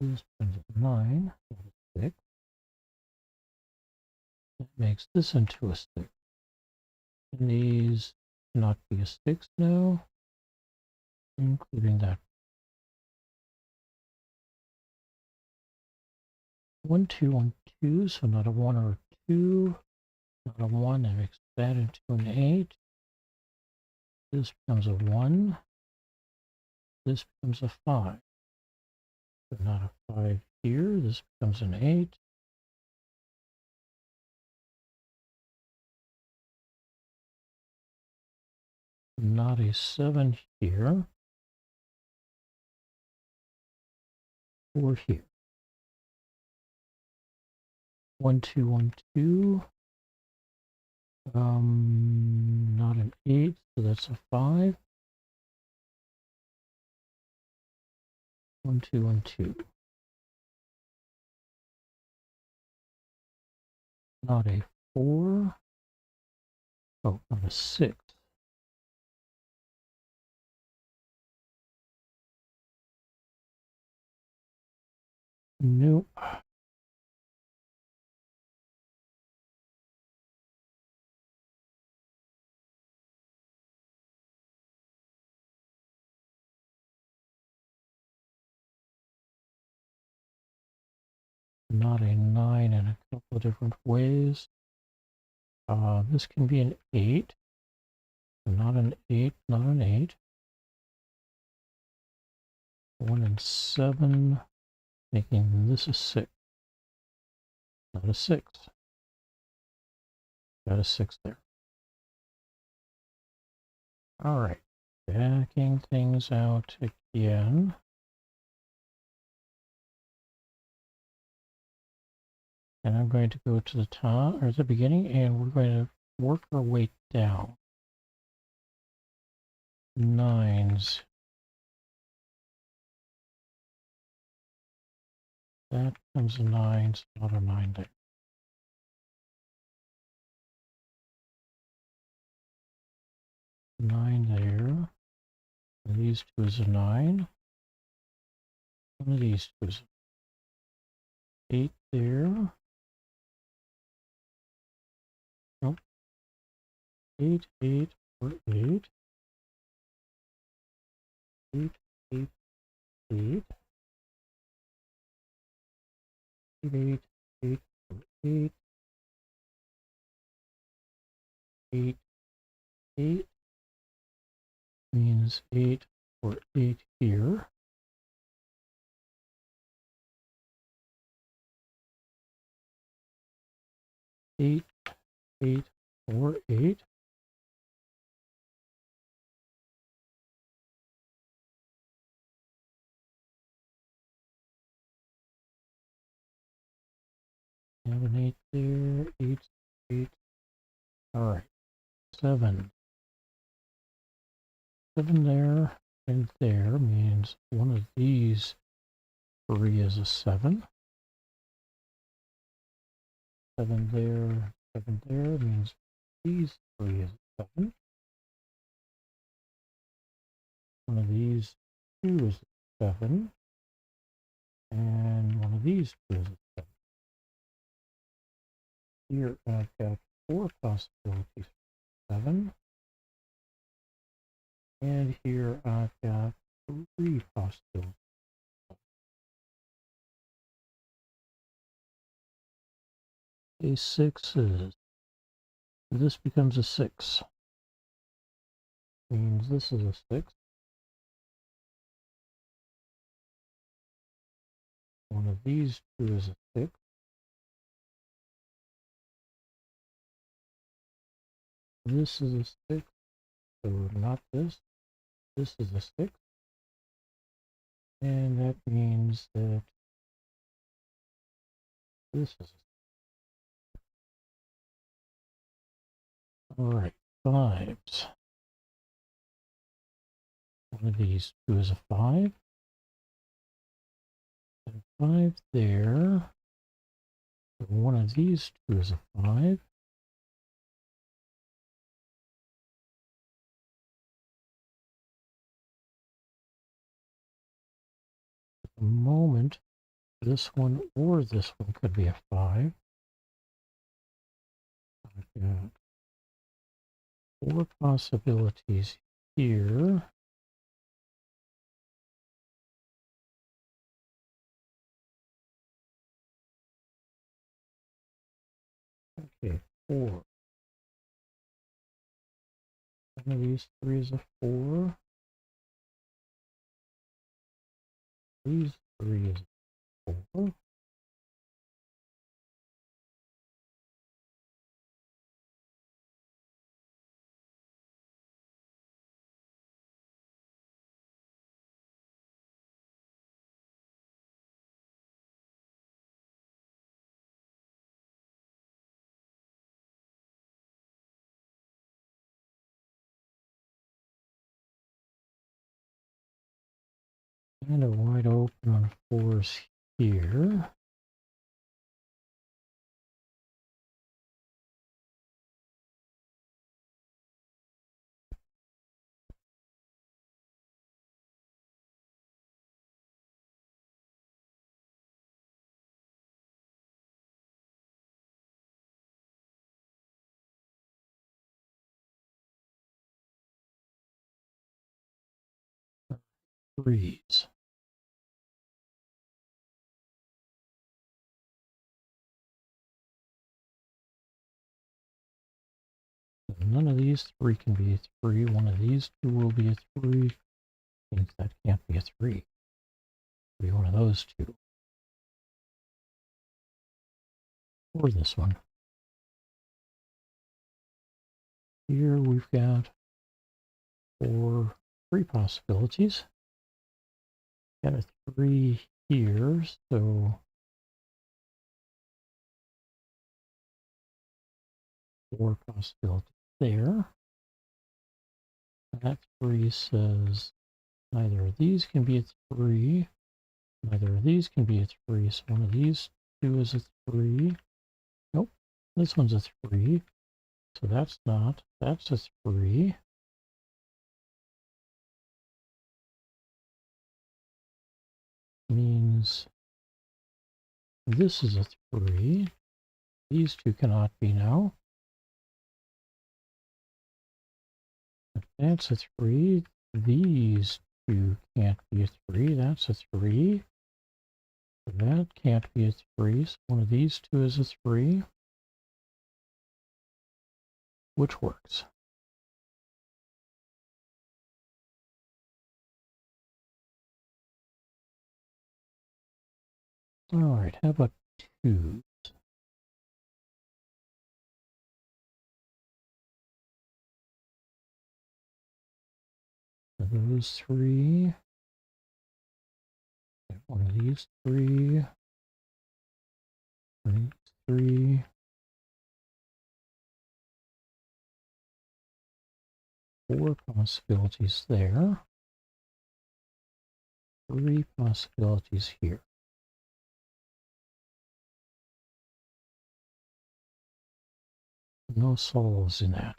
This becomes a 9, 6. That makes this into a 6. And these cannot be a 6 now, including that. 1, 2, 1, 2, so not a 1 or a 2. Not a 1, that makes that into an 8. This becomes a 1. This becomes a 5. So not a 5 here. This becomes an 8. Not a 7 here. Or here. 1, 2, 1, 2. Not an 8, so that's a 5. 1, 2, 1, 2. Not a 4. Oh, not a 6. Nope. Not a 9 in a couple of different ways. This can be an 8. Not an 8, not an 8. 1 and 7, making this a 6. Not a 6. Got a 6 there. All right, backing things out again. And I'm going to go to the top, or the beginning, and we're going to work our way down. 9s. That comes a 9, so not a 9 there. 9 there. And these two is a 9. One of these two is 8 there. Nope. 8, 8, or 8. 8, 8, 8. 8, 8, 8, 8, 8 means 8 or 8 here. 8, 8, or 8. Have an 8 there, 8, 8. All right, 7. 7 there and there means one of these 3 is a 7. 7 there, 7 there means these 3 is a 7. One of these 2 is a 7. And one of these 2 is a 7. Here I've got 4 possibilities for 7. And here I've got 3 possibilities. A 6 is, this becomes a 6. Means this is a 6. One of these two is a 6. This is a 6, so not this. This is a 6. And that means that this is a 6. All right, 5s. One of these two is a 5. And 5 there. One of these two is a 5. At the moment, this one or this one could be a 5. I've got 4 possibilities here. Okay, 4. One of these 3 is a 4. These 3 is a 4. Kind of wide open on 4s here. Threes. None of these 3 can be a 3. One of these 2 will be a 3. I think that can't be a 3. Be one of those 2. Or this one. Here we've got 3 possibilities. Got a 3 here, so 4 possibilities there. That 3 says neither of these can be a 3. Neither of these can be a 3, so one of these 2 is a 3. Nope, this one's a 3. So that's not. That's a 3. Means this is a 3. These 2 cannot be now. If that's a 3. These 2 can't be a 3. That's a 3. That can't be a 3. So one of these 2 is a 3. Which works. All right, how about 2s? Those 3. One of these 3. 3. 4 possibilities there. 3 possibilities here. No solves in that.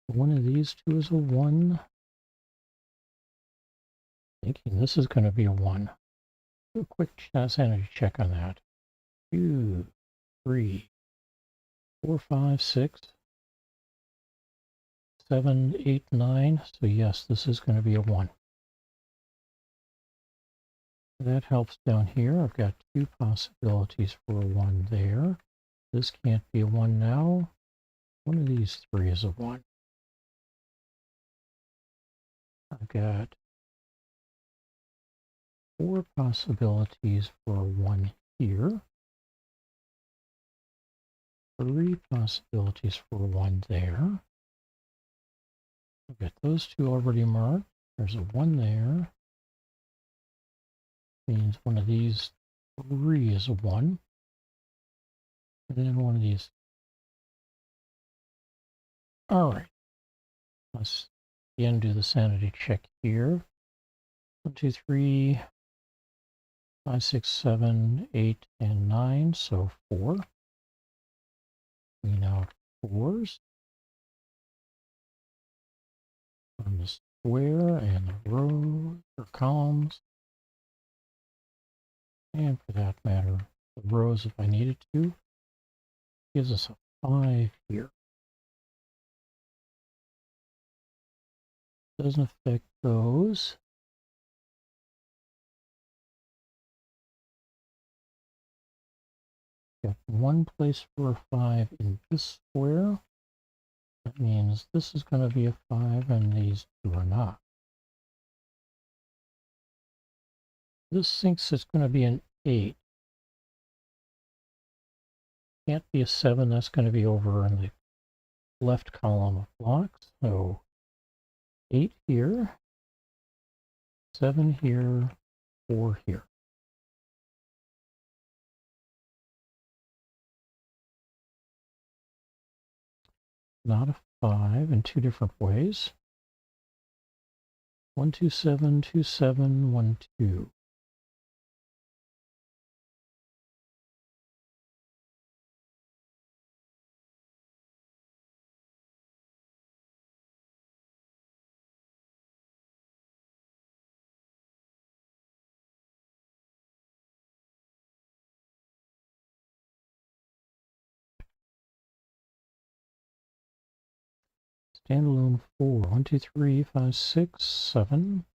One of these 2 is a 1. Thinking this is going to be a 1. Do a quick sanity check on that. 2, 3, 4, 5, 6, 7, 8, 9. So yes, this is going to be a 1. That helps down here. I've got 2 possibilities for a 1 there. This can't be a 1 now. One of these 3 is a 1. I've got 4 possibilities for a 1 here. 3 possibilities for a 1 there. I've got those 2 already marked. There's a 1 there. Means one of these 3 is a 1. And then one of these. Alright. Let's again do the sanity check here. 1, 2, 3, 5, 6, 7, 8, and 9. So 4. We now have 4s. On the square and the rows or columns. And for that matter, the rows if I needed to. Gives us a 5 here. Doesn't affect those. Got one place for a 5 in this square. That means this is going to be a 5 and these 2 are not. This thinks it's going to be an 8. Can't be a 7, that's going to be over in the left column of blocks. So 8 here, 7 here, 4 here. Not a 5 in 2 different ways. 1, 2, 7, 2, 7, 1, 2. Standalone 4. 1, 2, 3, 5, 6, 7.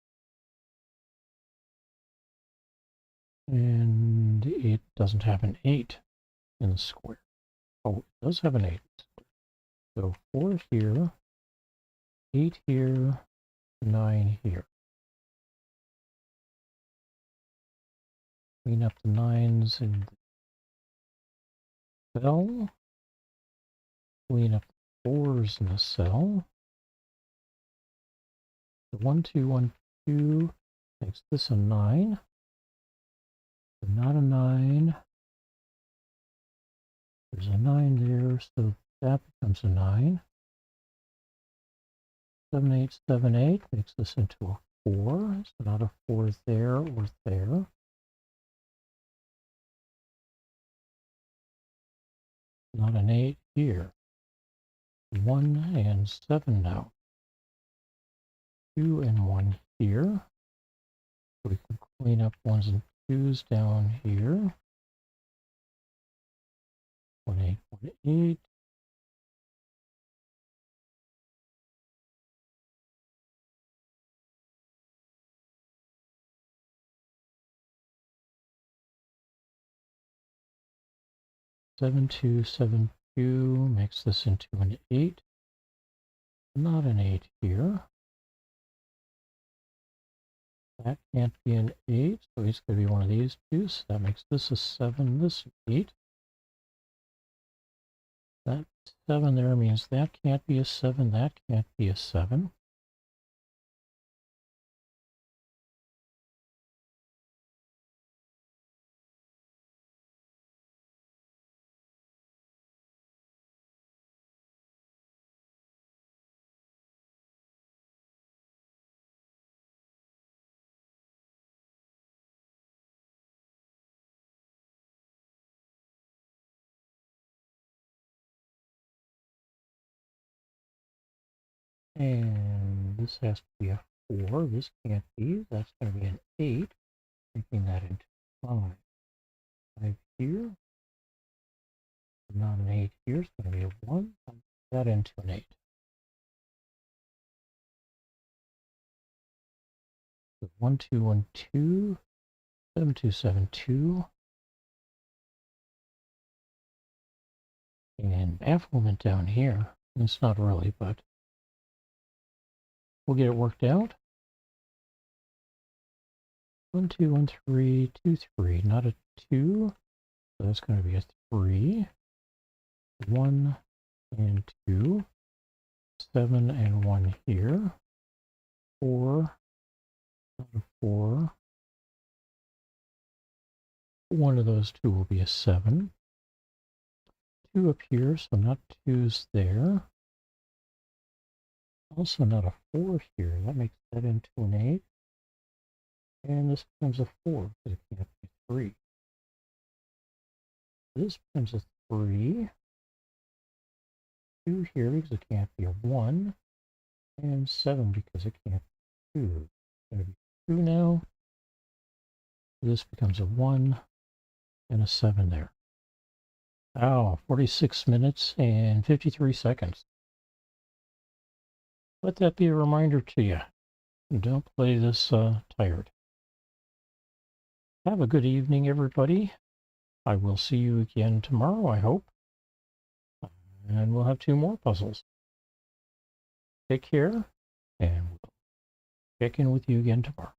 And it doesn't have an 8 in the square. Oh, it does have an 8 in the square. So 4 here, 8 here, 9 here. Clean up the 9s in the cell. Clean up the 4s in the cell. The 1, 2, 1, 2 makes this a 9. But not a 9. There's a 9 there, so that becomes a 9. 7, 8, 7, 8 makes this into a 4. So not a 4 there or there. Not an 8 here. 1 and 7 now. 2 and 1 here. We can clean up 1s and 2s down here. 1, 8, 1, 8. Seven, 2, 7, 2 makes this into an 8. Not an 8 here. That can't be an 8, so it's going to be one of these two. So that makes this a 7, this an 8. That 7 there means that can't be a 7, that can't be a 7. And this has to be a 4. This can't be. That's going to be an 8. Making that into 5. 5 here. Not an 8 here. It's going to be a 1. That into an 8. So 1, 2, 1, 2. 7, 2, 7, 2. And bafflement down here. It's not really, but we'll get it worked out. 1, 2, 1, 3, 2, 3. Not a 2. So that's going to be a 3. 1 and 2. 7 and 1 here. 4. Not a 4. One of those two will be a 7. 2 up here, so not 2's there. Also not a 4 here. That makes that into an 8. And this becomes a 4 because it can't be 3. This becomes a 3. 2 here because it can't be a 1. And 7 because it can't be 2. It's going to be 2 now. This becomes a 1 and a 7 there. Wow, 46 minutes and 53 seconds. Let that be a reminder to you. Don't play this tired. Have a good evening, everybody. I will see you again tomorrow, I hope. And we'll have 2 more puzzles. Take care, and we'll check in with you again tomorrow.